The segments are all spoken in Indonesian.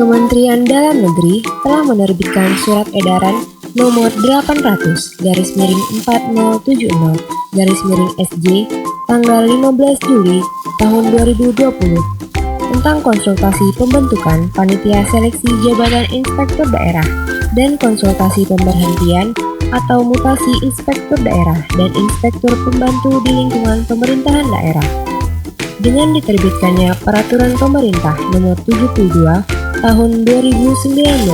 Kementerian Dalam Negeri telah menerbitkan Surat Edaran Nomor 800/4070/SJ tanggal 15 Juli tahun 2020 tentang konsultasi pembentukan Panitia Seleksi Jabatan Inspektur Daerah dan konsultasi pemberhentian atau mutasi Inspektur Daerah dan Inspektur Pembantu di lingkungan pemerintahan daerah. Dengan diterbitkannya Peraturan Pemerintah Nomor 72 Tahun 2019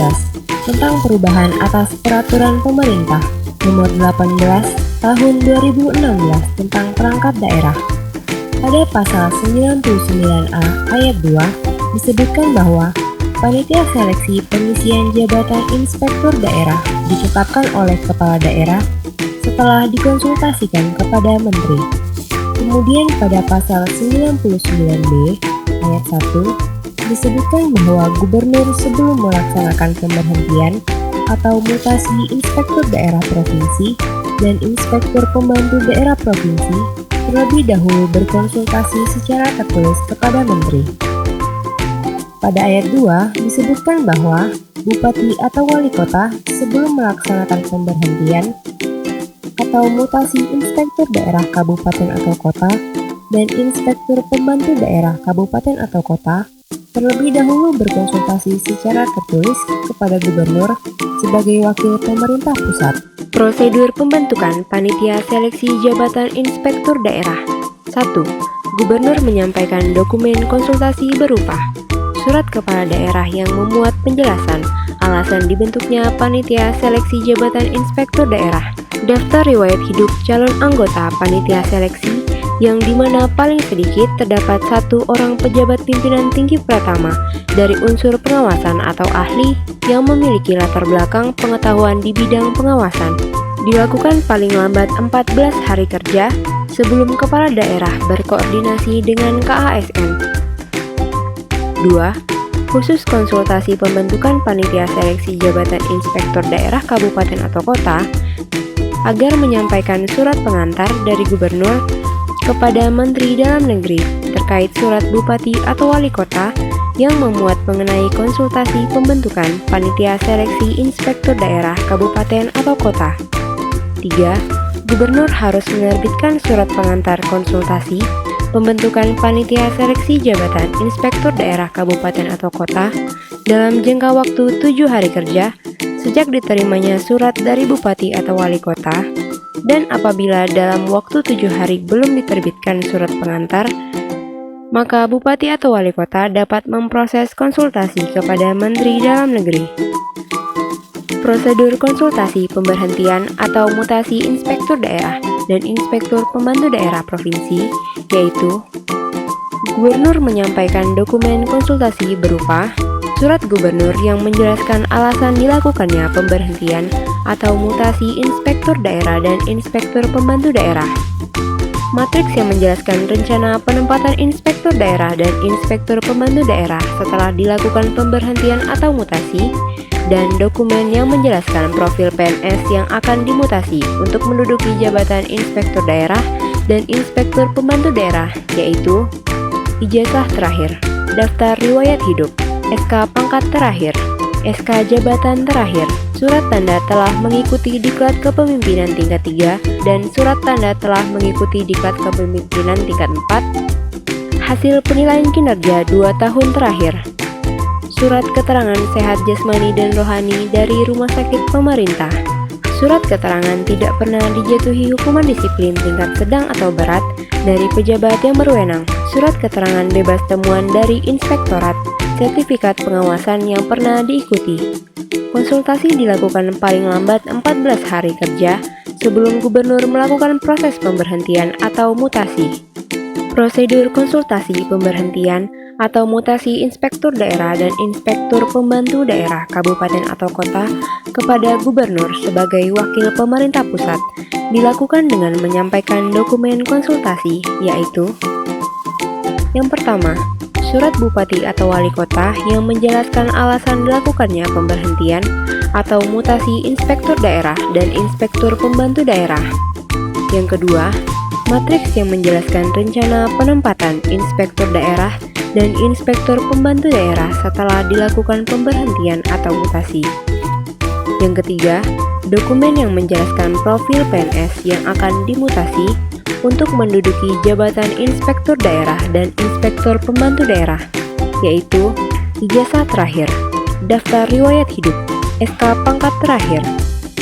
tentang perubahan atas Peraturan Pemerintah Nomor 18 Tahun 2016 tentang perangkat daerah. Pada pasal 99A ayat 2 disebutkan bahwa Panitia Seleksi Pengisian Jabatan Inspektur Daerah ditetapkan oleh Kepala Daerah setelah dikonsultasikan kepada Menteri. Kemudian pada pasal 99B ayat 1 disebutkan bahwa Gubernur sebelum melaksanakan pemberhentian atau mutasi Inspektur Daerah Provinsi dan Inspektur Pembantu Daerah Provinsi terlebih dahulu berkonsultasi secara tertulis kepada Menteri. Pada ayat 2 disebutkan bahwa Bupati atau Wali Kota sebelum melaksanakan pemberhentian atau mutasi Inspektur Daerah Kabupaten atau Kota dan Inspektur Pembantu Daerah Kabupaten atau Kota terlebih dahulu berkonsultasi secara tertulis kepada Gubernur sebagai wakil pemerintah pusat. Prosedur pembentukan Panitia Seleksi Jabatan Inspektur Daerah. 1. Gubernur menyampaikan dokumen konsultasi berupa Surat Kepala Daerah yang memuat penjelasan alasan dibentuknya Panitia Seleksi Jabatan Inspektur Daerah, daftar riwayat hidup calon anggota Panitia Seleksi yang dimana paling sedikit terdapat 1 orang pejabat pimpinan tinggi pratama dari unsur pengawasan atau ahli yang memiliki latar belakang pengetahuan di bidang pengawasan, dilakukan paling lambat 14 hari kerja sebelum Kepala Daerah berkoordinasi dengan KASN. 2. Khusus konsultasi pembentukan Panitia Seleksi Jabatan Inspektur Daerah Kabupaten atau Kota agar menyampaikan surat pengantar dari Gubernur kepada Menteri Dalam Negeri terkait surat Bupati atau Wali Kota yang memuat mengenai konsultasi pembentukan Panitia Seleksi Inspektur Daerah Kabupaten atau Kota. 3. Gubernur harus menerbitkan surat pengantar konsultasi pembentukan Panitia Seleksi Jabatan Inspektur Daerah Kabupaten atau Kota dalam jangka waktu 7 hari kerja sejak diterimanya surat dari Bupati atau Wali Kota, dan apabila dalam waktu 7 hari belum diterbitkan surat pengantar, maka Bupati atau Wali Kota dapat memproses konsultasi kepada Menteri Dalam Negeri. Prosedur konsultasi pemberhentian atau mutasi Inspektur Daerah dan Inspektur Pembantu Daerah Provinsi, yaitu Gubernur menyampaikan dokumen konsultasi berupa Surat Gubernur yang menjelaskan alasan dilakukannya pemberhentian atau mutasi Inspektur Daerah dan Inspektur Pembantu Daerah, matriks yang menjelaskan rencana penempatan Inspektur Daerah dan Inspektur Pembantu Daerah setelah dilakukan pemberhentian atau mutasi, dan dokumen yang menjelaskan profil PNS yang akan dimutasi untuk menduduki jabatan Inspektur Daerah dan Inspektur Pembantu Daerah, yaitu ijazah terakhir, daftar riwayat hidup, SK pangkat terakhir, SK jabatan terakhir, surat tanda telah mengikuti diklat kepemimpinan tingkat 3 dan surat tanda telah mengikuti diklat kepemimpinan tingkat 4, hasil penilaian kinerja 2 tahun terakhir, surat keterangan sehat jasmani dan rohani dari rumah sakit pemerintah, surat keterangan tidak pernah dijatuhi hukuman disiplin tingkat sedang atau berat dari pejabat yang berwenang, surat keterangan bebas temuan dari inspektorat, sertifikat pengawasan yang pernah diikuti. Konsultasi dilakukan paling lambat 14 hari kerja sebelum Gubernur melakukan proses pemberhentian atau mutasi. Prosedur konsultasi pemberhentian atau mutasi Inspektur Daerah dan Inspektur Pembantu Daerah Kabupaten atau Kota kepada Gubernur sebagai wakil pemerintah pusat dilakukan dengan menyampaikan dokumen konsultasi, yaitu yang pertama, surat Bupati atau Wali Kota yang menjelaskan alasan dilakukannya pemberhentian atau mutasi Inspektur Daerah dan Inspektur Pembantu Daerah. Yang kedua, matriks yang menjelaskan rencana penempatan Inspektur Daerah dan inspektur pembantu daerah setelah dilakukan pemberhentian atau mutasi. Yang ketiga, dokumen yang menjelaskan profil PNS yang akan dimutasi untuk menduduki jabatan inspektur daerah dan inspektur pembantu daerah, yaitu ijazah terakhir, daftar riwayat hidup, SK pangkat terakhir,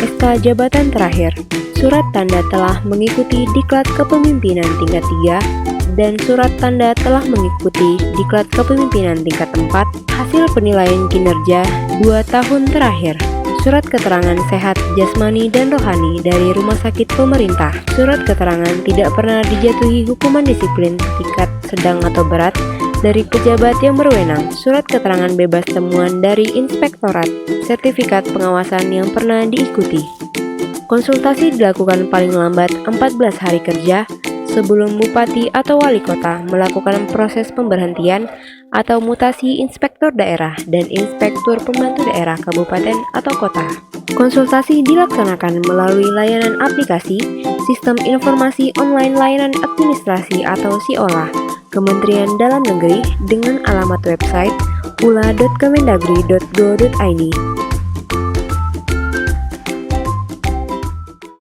SK jabatan terakhir, surat tanda telah mengikuti diklat kepemimpinan tingkat 3, dan surat tanda telah mengikuti diklat kepemimpinan tingkat 4, hasil penilaian kinerja 2 tahun terakhir, surat keterangan sehat jasmani dan rohani dari rumah sakit pemerintah, surat keterangan tidak pernah dijatuhi hukuman disiplin tingkat sedang atau berat dari pejabat yang berwenang, surat keterangan bebas temuan dari inspektorat, sertifikat pengawasan yang pernah diikuti. Konsultasi dilakukan paling lambat 14 hari kerja sebelum bupati atau wali kota melakukan proses pemberhentian atau mutasi inspektur daerah dan inspektur pembantu daerah kabupaten atau kota. Konsultasi dilaksanakan melalui layanan aplikasi Sistem Informasi Online Layanan Administrasi atau SIOLA Kementerian Dalam Negeri dengan alamat website ula.kemendagri.go.id.